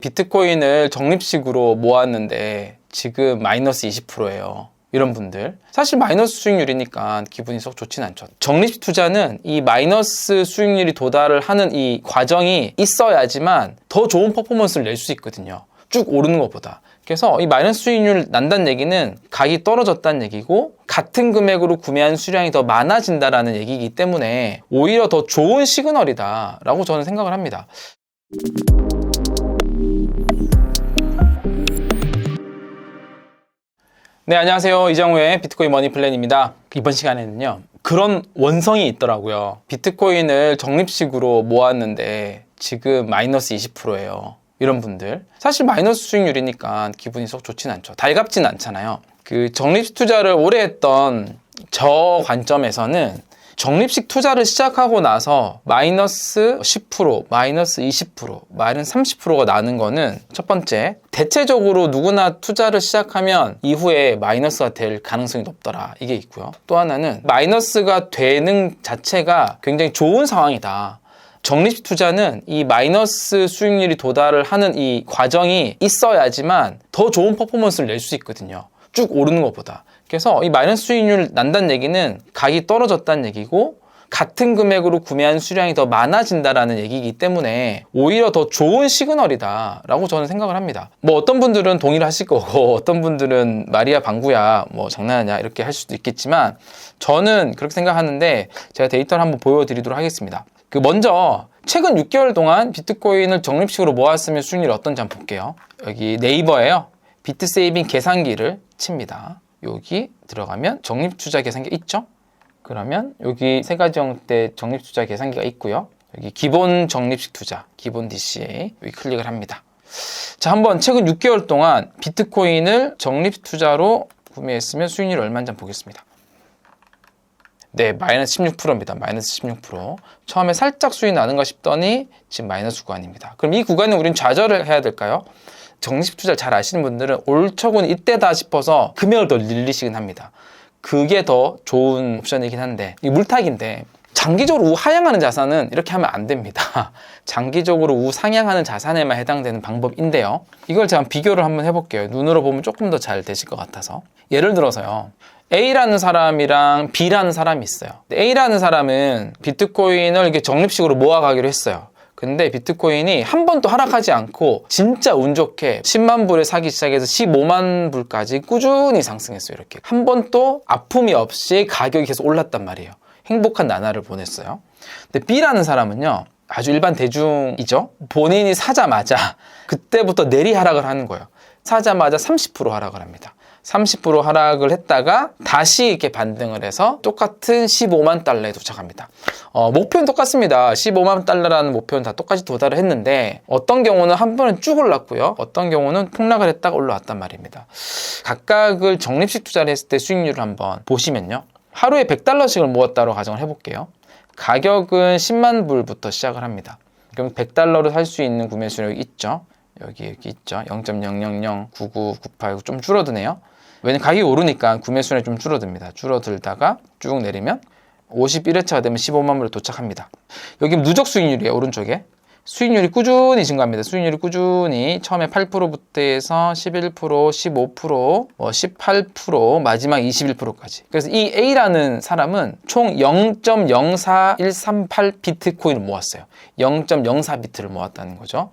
비트코인을 적립식으로 모았는데 지금 마이너스 20%예요. 이런 분들 사실 마이너스 수익률이니까 기분이 썩 좋진 않죠. 적립식 투자는 이 마이너스 수익률이 도달을 하는 이 과정이 있어야지만 더 좋은 퍼포먼스를 낼 수 있거든요. 쭉 오르는 것보다. 그래서 이 마이너스 수익률 난다는 얘기는 가격이 떨어졌다는 얘기고 같은 금액으로 구매한 수량이 더 많아진다는 얘기이기 때문에 오히려 더 좋은 시그널이다 라고 저는 생각을 합니다. 네, 안녕하세요. 이정우의 비트코인 머니플랜입니다. 이번 시간에는요, 그런 원성이 있더라고요. 비트코인을 적립식으로 모았는데 지금 마이너스 20%예요. 이런 분들 사실 마이너스 수익률이니까 기분이 썩 좋진 않죠. 달갑진 않잖아요. 그 적립식 투자를 오래 했던 저 관점에서는 적립식 투자를 시작하고 나서 마이너스 10%, 마이너스 20%, 마이너스 30%가 나는 거는 첫 번째, 대체적으로 누구나 투자를 시작하면 이후에 마이너스가 될 가능성이 높더라. 이게 있고요. 또 하나는 마이너스가 되는 자체가 굉장히 좋은 상황이다. 적립식 투자는 이 마이너스 수익률이 도달을 하는 이 과정이 있어야지만 더 좋은 퍼포먼스를 낼 수 있거든요. 쭉 오르는 것보다. 그래서 이 마이너스 수익률 난다는 얘기는 가격이 떨어졌다는 얘기고 같은 금액으로 구매한 수량이 더 많아진다는 얘기이기 때문에 오히려 더 좋은 시그널이다 라고 저는 생각을 합니다. 뭐 어떤 분들은 동의를 하실 거고 어떤 분들은 말이야 방구야 뭐 장난하냐 이렇게 할 수도 있겠지만 저는 그렇게 생각하는데 제가 데이터를 한번 보여드리도록 하겠습니다. 먼저 최근 6개월 동안 비트코인을 적립식으로 모았으면 수익률이 어떤지 한번 볼게요. 여기 네이버에요. 비트세이빙 계산기를 칩니다. 여기 들어가면 적립투자 계산기 있죠? 그러면 여기 세 가지 형태 적립투자 계산기가 있고요. 여기 기본 적립식 투자, 기본 DCA 여기 클릭을 합니다. 자, 한번 최근 6개월 동안 비트코인을 적립식 투자로 구매했으면 수익률이 얼마인지 한번 보겠습니다. 네, 마이너스 16%입니다. 마이너스 16%. 처음에 살짝 수익 나는가 싶더니 지금 마이너스 구간입니다. 그럼 이 구간은 우린 좌절을 해야 될까요? 적립식 투자를 잘 아시는 분들은 올초는 이때다 싶어서 금액을 더 늘리시긴 합니다. 그게 더 좋은 옵션이긴 한데 이 물타기인데 장기적으로 우하향하는 자산은 이렇게 하면 안 됩니다. 장기적으로 우상향하는 자산에만 해당되는 방법인데요. 이걸 제가 비교를 한번 해볼게요. 눈으로 보면 조금 더 잘 되실 것 같아서. 예를 들어서요. A라는 사람이랑 B라는 사람이 있어요. A라는 사람은 비트코인을 이렇게 적립식으로 모아가기로 했어요. 근데 비트코인이 한 번도 하락하지 않고 진짜 운 좋게 10만 불에 사기 시작해서 15만 불까지 꾸준히 상승했어요. 이렇게 한 번도 아픔이 없이 가격이 계속 올랐단 말이에요. 행복한 나날을 보냈어요. 근데 B라는 사람은요, 아주 일반 대중이죠. 본인이 사자마자 그때부터 내리 하락을 하는 거예요. 사자마자 30% 하락을 합니다. 30% 하락을 했다가 다시 이렇게 반등을 해서 똑같은 15만 달러에 도착합니다. 목표는 똑같습니다. 15만 달러라는 목표는 다 똑같이 도달을 했는데 어떤 경우는 한 번에 쭉 올랐고요. 어떤 경우는 폭락을 했다가 올라왔단 말입니다. 각각을 적립식 투자를 했을 때 수익률을 한번 보시면요. 하루에 100달러씩을 모았다고 가정을 해볼게요. 가격은 10만 불부터 시작을 합니다. 그럼 100달러로 살 수 있는 구매 수량이 있죠. 여기 있죠. 0.00099989 좀 줄어드네요. 왜냐면 가격이 오르니까 구매 수량이 좀 줄어듭니다. 줄어들다가 쭉 내리면 51회차가 되면 15만 불에 도착합니다. 여기 누적 수익률이에요. 오른쪽에. 수익률이 꾸준히 증가합니다. 수익률이 꾸준히 처음에 8%부터 해서 11%, 15%, 18%, 마지막 21%까지. 그래서 이 A라는 사람은 총 0.04138 비트코인을 모았어요. 0.04비트를 모았다는 거죠.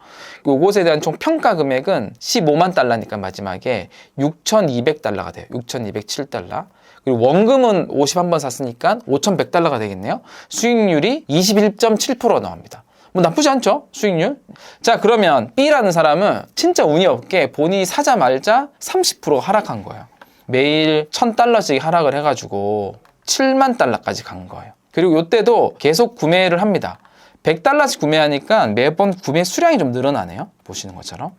이것에 대한 총 평가 금액은 15만 달러니까 마지막에 6,200달러가 돼요. 6,207달러. 그리고 원금은 51번 샀으니까 5,100달러가 되겠네요. 수익률이 21.7% 나옵니다. 뭐 나쁘지 않죠? 수익률. 자, 그러면 B라는 사람은 진짜 운이 없게 본인이 사자마자 30% 하락한 거예요. 매일 1,000달러씩 하락을 해가지고 7만 달러까지 간 거예요. 그리고 이때도 계속 구매를 합니다. 100달러씩 구매하니까 매번 구매 수량이 좀 늘어나네요. 보시는 것처럼.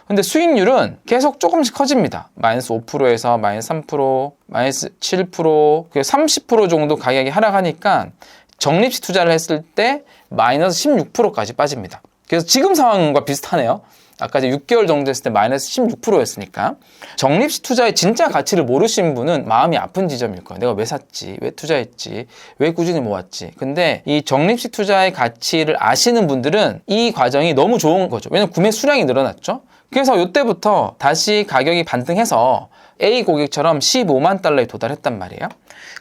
근데 수익률은 계속 조금씩 커집니다. 마이너스 5%에서 마이너스 3%, 마이너스 7%, 30% 정도 가격이 하락하니까 적립식 투자를 했을 때 마이너스 16%까지 빠집니다. 그래서 지금 상황과 비슷하네요. 아까 이제 6개월 정도 됐을 때 마이너스 16%였으니까 적립식 투자의 진짜 가치를 모르시는 분은 마음이 아픈 지점일 거예요. 내가 왜 샀지? 왜 투자했지? 왜 꾸준히 모았지? 근데 이 적립식 투자의 가치를 아시는 분들은 이 과정이 너무 좋은 거죠. 왜냐면 구매 수량이 늘어났죠. 그래서 이때부터 다시 가격이 반등해서 A 고객처럼 15만 달러에 도달했단 말이에요.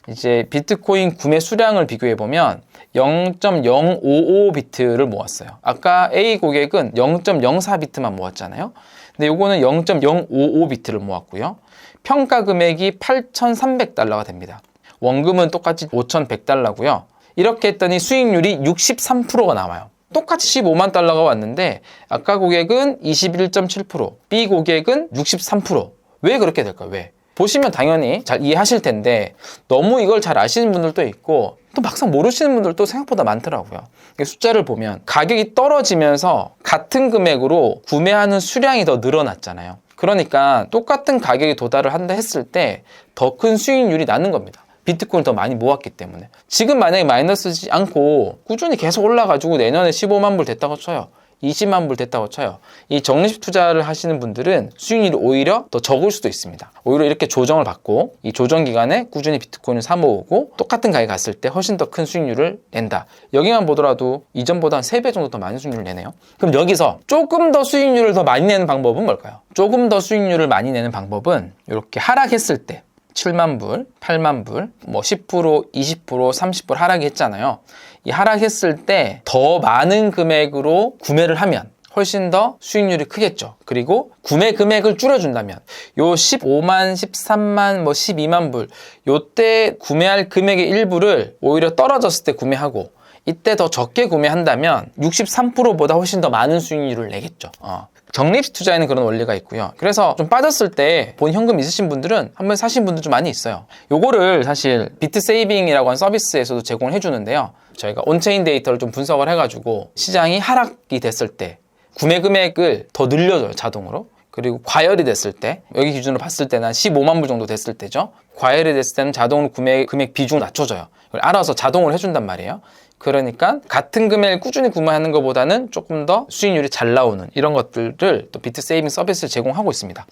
이제 비트코인 구매 수량을 비교해 보면 0.055 비트를 모았어요. 아까 A 고객은 0.04 비트만 모았잖아요. 근데 요거는 0.055 비트를 모았고요. 평가 금액이 8,300달러가 됩니다. 원금은 똑같이 5,100달러고요. 이렇게 했더니 수익률이 63%가 나와요. 똑같이 15만 달러가 왔는데 아까 고객은 21.7%, B 고객은 63%. 왜 그렇게 될까요? 왜? 보시면 당연히 잘 이해하실 텐데 너무 이걸 잘 아시는 분들도 있고 또 막상 모르시는 분들도 생각보다 많더라고요. 숫자를 보면 가격이 떨어지면서 같은 금액으로 구매하는 수량이 더 늘어났잖아요. 그러니까 똑같은 가격에 도달을 한다 했을 때 더 큰 수익률이 나는 겁니다. 비트코인을 더 많이 모았기 때문에. 지금 만약에 마이너스지 않고 꾸준히 계속 올라가지고 내년에 15만 불 됐다고 쳐요. 20만 불 됐다고 쳐요. 이 적립식 투자를 하시는 분들은 수익률이 오히려 더 적을 수도 있습니다. 오히려 이렇게 조정을 받고 이 조정 기간에 꾸준히 비트코인을 사 모으고 똑같은 가격에 갔을 때 훨씬 더 큰 수익률을 낸다. 여기만 보더라도 이전보다 한 3배 정도 더 많은 수익률을 내네요. 그럼 여기서 조금 더 수익률을 더 많이 내는 방법은 뭘까요? 조금 더 수익률을 많이 내는 방법은 이렇게 하락했을 때 7만 불, 8만 불, 뭐 10%, 20%, 30% 하락했잖아요. 이 하락했을 때 더 많은 금액으로 구매를 하면 훨씬 더 수익률이 크겠죠. 그리고 구매 금액을 줄여준다면 요 15만, 13만, 뭐 12만 불 요때 구매할 금액의 일부를 오히려 떨어졌을 때 구매하고 이때 더 적게 구매한다면 63%보다 훨씬 더 많은 수익률을 내겠죠. 적립식 투자에는 그런 원리가 있고요. 그래서 좀 빠졌을 때 본 현금 있으신 분들은 한번 사신 분들 좀 많이 있어요. 요거를 사실 비트세이빙이라고 하는 서비스에서도 제공을 해주는데요. 저희가 온체인 데이터를 좀 분석을 해가지고 시장이 하락이 됐을 때 구매 금액을 더 늘려줘요, 자동으로. 그리고 과열이 됐을 때, 여기 기준으로 봤을 때는 한 15만 불 정도 됐을 때죠. 과열이 됐을 때는 자동으로 구매 금액 비중을 낮춰줘요. 그걸 알아서 자동으로 해준단 말이에요. 그러니까 같은 금액을 꾸준히 구매하는 것보다는 조금 더 수익률이 잘 나오는 이런 것들을 또 비트세이빙 서비스를 제공하고 있습니다.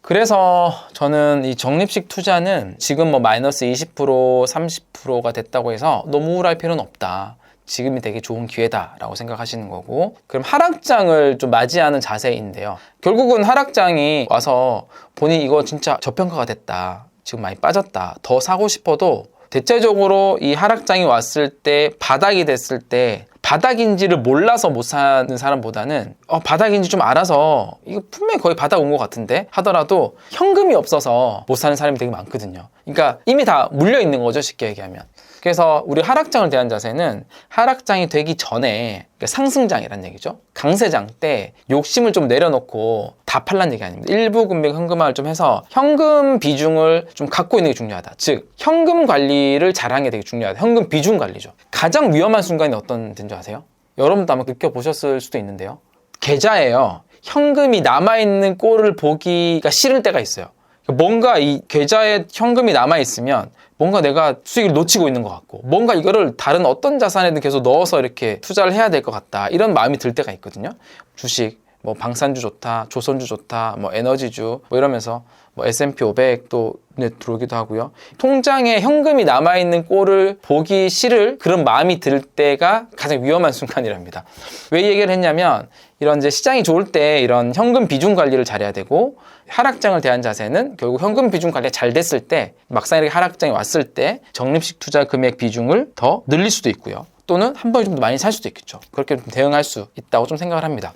그래서 저는 이 적립식 투자는 지금 뭐 마이너스 20%, 30%가 됐다고 해서 너무 우울할 필요는 없다. 지금이 되게 좋은 기회다라고 생각하시는 거고, 그럼 하락장을 좀 맞이하는 자세인데요. 결국은 하락장이 와서 본인이 이거 진짜 저평가가 됐다. 지금 많이 빠졌다. 더 사고 싶어도 대체적으로 이 하락장이 왔을 때 바닥이 됐을 때 바닥인지를 몰라서 못 사는 사람보다는 바닥인지 좀 알아서 이거 분명히 거의 바닥 온 것 같은데 하더라도 현금이 없어서 못 사는 사람이 되게 많거든요. 그러니까 이미 다 물려 있는 거죠, 쉽게 얘기하면. 그래서 우리 하락장을 대한 자세는 하락장이 되기 전에, 그러니까 상승장이란 얘기죠. 강세장 때 욕심을 좀 내려놓고 다 팔란 얘기 아닙니다. 일부 금액 현금화를 좀 해서 현금 비중을 좀 갖고 있는 게 중요하다. 즉 현금 관리를 잘하는 게 되게 중요하다. 현금 비중 관리죠. 가장 위험한 순간이 어떤 데인 줄 아세요? 여러분도 아마 느껴보셨을 수도 있는데요. 계좌에요, 현금이 남아있는 꼴을 보기가 싫을 때가 있어요. 뭔가 이 계좌에 현금이 남아있으면 뭔가 내가 수익을 놓치고 있는 것 같고, 뭔가 이거를 다른 어떤 자산에든 계속 넣어서 이렇게 투자를 해야 될 것 같다, 이런 마음이 들 때가 있거든요. 주식, 뭐 방산주 좋다, 조선주 좋다, 뭐 에너지주 뭐 이러면서 뭐 S&P 500도 들어오기도 하고요. 통장에 현금이 남아있는 꼴을 보기 싫을 그런 마음이 들 때가 가장 위험한 순간이랍니다. 왜 이 얘기를 했냐면, 이런 이제 시장이 좋을 때 이런 현금 비중 관리를 잘해야 되고, 하락장을 대한 자세는 결국 현금 비중 관리가 잘 됐을 때, 막상 이렇게 하락장이 왔을 때 적립식 투자 금액 비중을 더 늘릴 수도 있고요. 또는 한 번에 좀 더 많이 살 수도 있겠죠. 그렇게 좀 대응할 수 있다고 좀 생각을 합니다.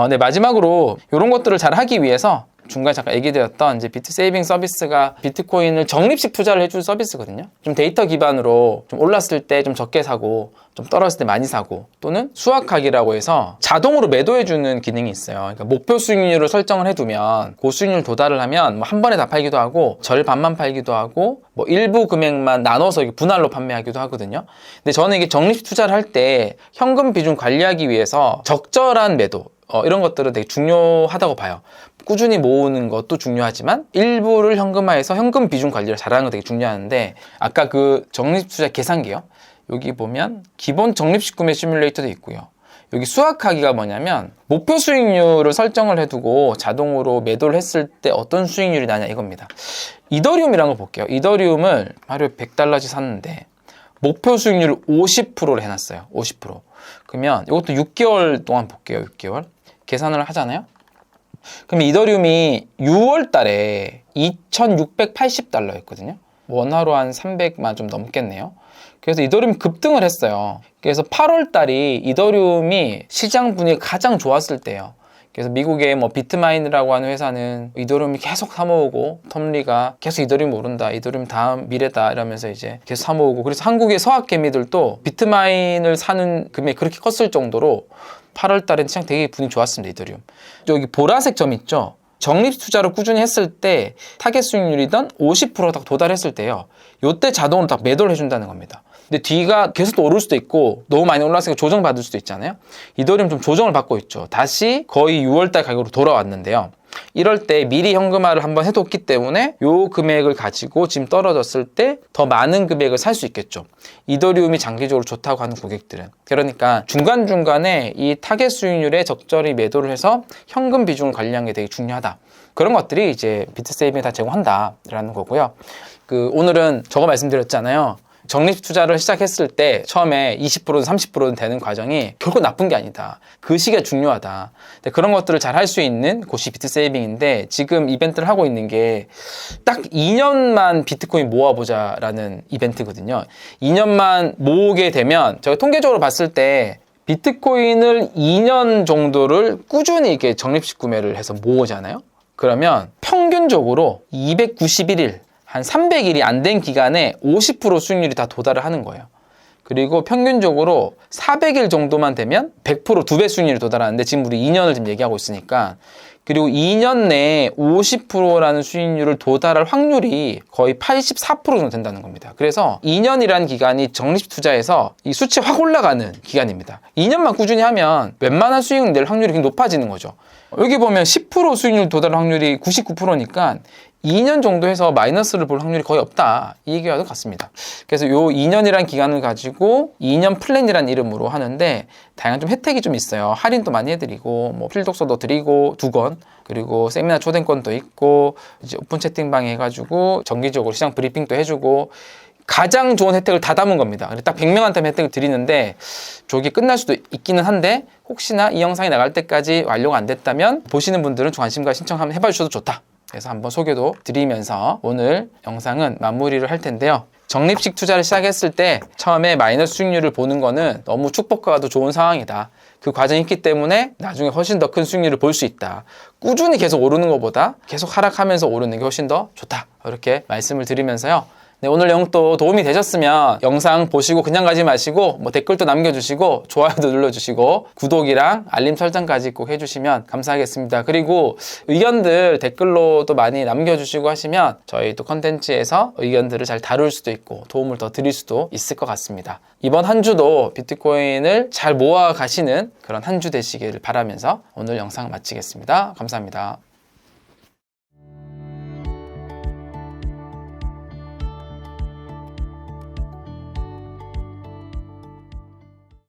네, 마지막으로 이런 것들을 잘 하기 위해서 중간에 잠깐 얘기드렸던 이제 비트세이빙 서비스가 비트코인을 적립식 투자를 해줄 서비스거든요. 좀 데이터 기반으로 좀 올랐을 때 좀 적게 사고, 좀 떨어졌을 때 많이 사고, 또는 수확하기라고 해서 자동으로 매도해주는 기능이 있어요. 그러니까 목표 수익률을 설정을 해두면 고수익률 도달을 하면 뭐 한 번에 다 팔기도 하고, 절반만 팔기도 하고, 뭐 일부 금액만 나눠서 분할로 판매하기도 하거든요. 근데 저는 이게 적립식 투자를 할 때 현금 비중 관리하기 위해서 적절한 매도, 이런 것들은 되게 중요하다고 봐요. 꾸준히 모으는 것도 중요하지만 일부를 현금화해서 현금 비중 관리를 잘하는 거 되게 중요한데, 아까 그 적립식 투자 계산기요, 여기 보면 기본 적립식 구매 시뮬레이터도 있고요. 여기 수학하기가 뭐냐면 목표 수익률을 설정을 해두고 자동으로 매도를 했을 때 어떤 수익률이 나냐 이겁니다. 이더리움이라는 거 볼게요. 이더리움을 하루에 $100씩 샀는데 목표 수익률을 50%를 해놨어요. 50%. 그러면 이것도 6개월 동안 볼게요. 6개월. 계산을 하잖아요. 그럼 이더리움이 6월 달에 $2,680였거든요. 원화로 한 300만 좀 넘겠네요. 그래서 이더리움이 급등을 했어요. 그래서 8월 달이 이더리움이 시장 분위기가 가장 좋았을 때예요. 그래서 미국의 뭐 비트마인이라고 하는 회사는 이더리움이 계속 사모으고 텀리가 계속 이더리움 오른다, 이더리움 다음 미래다 이러면서 이제 계속 사모으고, 그래서 한국의 서학 개미들도 비트마인을 사는 금액이 그렇게 컸을 정도로 8월 달에는 시장 되게 분위기 좋았습니다. 이더리움. 여기 보라색 점 있죠? 적립 투자를 꾸준히 했을 때 타겟 수익률이던 50% 딱 도달했을 때요. 요때 자동으로 딱 매도를 해준다는 겁니다. 근데 뒤가 계속 또 오를 수도 있고 너무 많이 올라서니까 조정받을 수도 있잖아요. 이더리움 좀 조정을 받고 있죠. 다시 거의 6월달 가격으로 돌아왔는데요. 이럴 때 미리 현금화를 한번 해뒀기 때문에 요 금액을 가지고 지금 떨어졌을 때 더 많은 금액을 살 수 있겠죠. 이더리움이 장기적으로 좋다고 하는 고객들은. 그러니까 중간중간에 이 타겟 수익률에 적절히 매도를 해서 현금 비중을 관리하는 게 되게 중요하다. 그런 것들이 이제 비트세이빙이 다 제공한다라는 거고요. 오늘은 저거 말씀드렸잖아요. 적립 투자를 시작했을 때 처음에 20%든 30%든 되는 과정이 결코 나쁜 게 아니다. 그 시기가 중요하다. 그런 것들을 잘 할 수 있는 곳이 비트세이빙인데, 지금 이벤트를 하고 있는 게 딱 2년만 비트코인 모아보자라는 이벤트거든요. 2년만 모으게 되면 저희가 통계적으로 봤을 때 비트코인을 2년 정도를 꾸준히 이렇게 적립식 구매를 해서 모으잖아요. 그러면 평균적으로 291일, 한 300일이 안 된 기간에 50% 수익률이 다 도달을 하는 거예요. 그리고 평균적으로 400일 정도만 되면 100% 2배 수익률이 도달하는데, 지금 우리 2년을 지금 얘기하고 있으니까, 그리고 2년 내에 50%라는 수익률을 도달할 확률이 거의 84% 정도 된다는 겁니다. 그래서 2년이라는 기간이 적립 투자에서 이 수치 확 올라가는 기간입니다. 2년만 꾸준히 하면 웬만한 수익을 낼 확률이 굉장히 높아지는 거죠. 여기 보면 10% 수익률 도달 확률이 99%니까 2년 정도 해서 마이너스를 볼 확률이 거의 없다, 이 얘기와 같습니다. 그래서 요 2년이라는 기간을 가지고 2년 플랜이라는 이름으로 하는데 다양한 좀 혜택이 좀 있어요. 할인도 많이 해드리고, 뭐 필독서도 드리고 2권, 그리고 세미나 초대권도 있고, 이제 오픈 채팅방 해가지고 정기적으로 시장 브리핑도 해주고, 가장 좋은 혜택을 다 담은 겁니다. 딱 100명한테 혜택을 드리는데 저게 끝날 수도 있기는 한데, 혹시나 이 영상이 나갈 때까지 완료가 안 됐다면 보시는 분들은 관심과 신청 한번 해봐 주셔도 좋다. 그래서 한번 소개도 드리면서 오늘 영상은 마무리를 할 텐데요. 적립식 투자를 시작했을 때 처음에 마이너스 수익률을 보는 거는 너무 축복과도 좋은 상황이다. 그 과정이 있기 때문에 나중에 훨씬 더 큰 수익률을 볼 수 있다. 꾸준히 계속 오르는 것보다 계속 하락하면서 오르는 게 훨씬 더 좋다. 이렇게 말씀을 드리면서요. 네, 오늘 내용도 도움이 되셨으면 영상 보시고 그냥 가지 마시고 뭐 댓글도 남겨주시고 좋아요도 눌러주시고 구독이랑 알림 설정까지 꼭 해주시면 감사하겠습니다. 그리고 의견들 댓글로도 많이 남겨주시고 하시면 저희 또 컨텐츠에서 의견들을 잘 다룰 수도 있고 도움을 더 드릴 수도 있을 것 같습니다. 이번 한 주도 비트코인을 잘 모아 가시는 그런 한 주 되시기를 바라면서 오늘 영상 마치겠습니다. 감사합니다.